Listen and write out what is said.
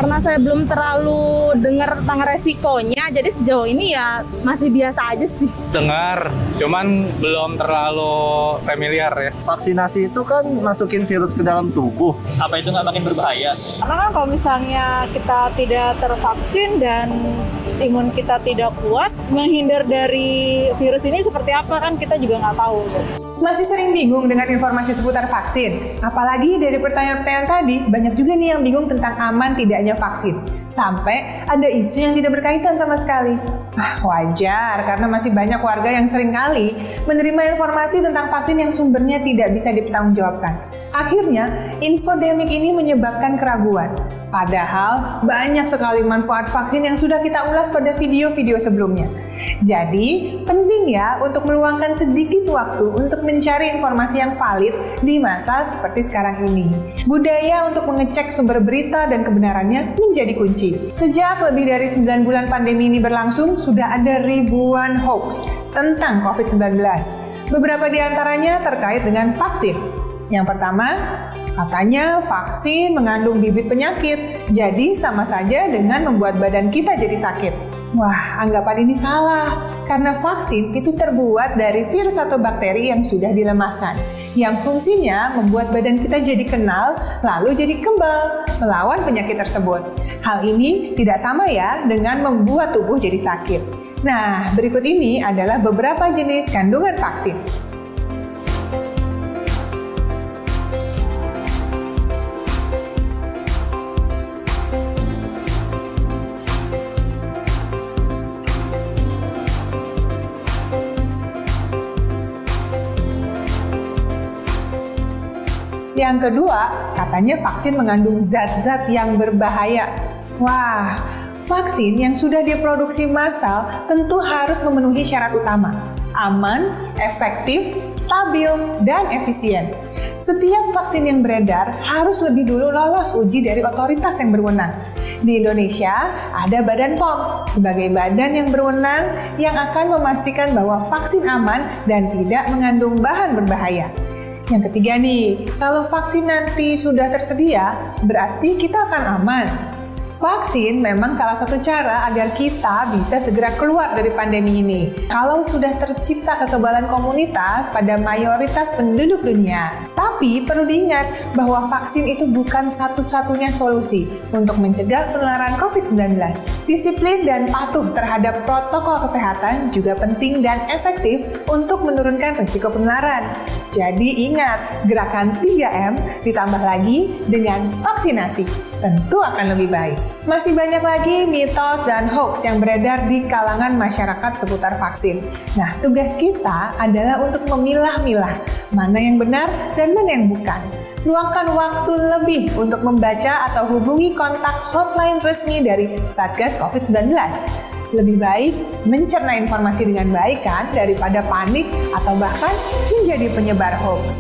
Karena saya belum terlalu dengar tentang resikonya, jadi sejauh ini ya masih biasa aja sih. Dengar, cuman belum terlalu familiar ya. Vaksinasi itu kan masukin virus ke dalam tubuh. Apa itu nggak makin berbahaya? Karena kan kalau misalnya kita tidak tervaksin dan imun kita tidak kuat, menghindar dari virus ini seperti apa kan kita juga nggak tahu. Masih sering bingung dengan informasi seputar vaksin? Apalagi dari pertanyaan-pertanyaan tadi, banyak juga nih yang bingung tentang aman tidaknya vaksin. Sampai ada isu yang tidak berkaitan sama sekali. Wajar, karena masih banyak warga yang seringkali menerima informasi tentang vaksin yang sumbernya tidak bisa dipertanggungjawabkan. Akhirnya, infodemik ini menyebabkan keraguan. Padahal, banyak sekali manfaat vaksin yang sudah kita ulas pada video-video sebelumnya. Jadi, penting ya untuk meluangkan sedikit waktu untuk mencari informasi yang valid di masa seperti sekarang ini. Budaya untuk mengecek sumber berita dan kebenarannya menjadi kunci. Sejak lebih dari 9 bulan pandemi ini berlangsung, sudah ada ribuan hoax tentang COVID-19. Beberapa di antaranya terkait dengan vaksin. Yang pertama, katanya vaksin mengandung bibit penyakit, jadi sama saja dengan membuat badan kita jadi sakit. Wah, anggapan ini salah, karena vaksin itu terbuat dari virus atau bakteri yang sudah dilemahkan, yang fungsinya membuat badan kita jadi kenal, lalu jadi kebal melawan penyakit tersebut. Hal ini tidak sama ya dengan membuat tubuh jadi sakit. Nah, berikut ini adalah beberapa jenis kandungan vaksin. Yang kedua, katanya vaksin mengandung zat-zat yang berbahaya. Wah, vaksin yang sudah diproduksi massal tentu harus memenuhi syarat utama: aman, efektif, stabil, dan efisien. Setiap vaksin yang beredar harus lebih dulu lolos uji dari otoritas yang berwenang. Di Indonesia, ada Badan POM sebagai badan yang berwenang yang akan memastikan bahwa vaksin aman dan tidak mengandung bahan berbahaya. Yang ketiga nih, kalau vaksin nanti sudah tersedia, berarti kita akan aman. Vaksin memang salah satu cara agar kita bisa segera keluar dari pandemi ini. Kalau sudah tercipta kekebalan komunitas pada mayoritas penduduk dunia. Tapi perlu diingat bahwa vaksin itu bukan satu-satunya solusi untuk mencegah penularan COVID-19. Disiplin dan patuh terhadap protokol kesehatan juga penting dan efektif untuk menurunkan risiko penularan. Jadi ingat, gerakan 3M ditambah lagi dengan vaksinasi tentu akan lebih baik. Masih banyak lagi mitos dan hoax yang beredar di kalangan masyarakat seputar vaksin. Nah, tugas kita adalah untuk memilah-milah mana yang benar dan mana yang bukan. Luangkan waktu lebih untuk membaca atau hubungi kontak hotline resmi dari Satgas COVID-19. Lebih baik mencerna informasi dengan baik kan daripada panik atau bahkan menjadi penyebar hoax.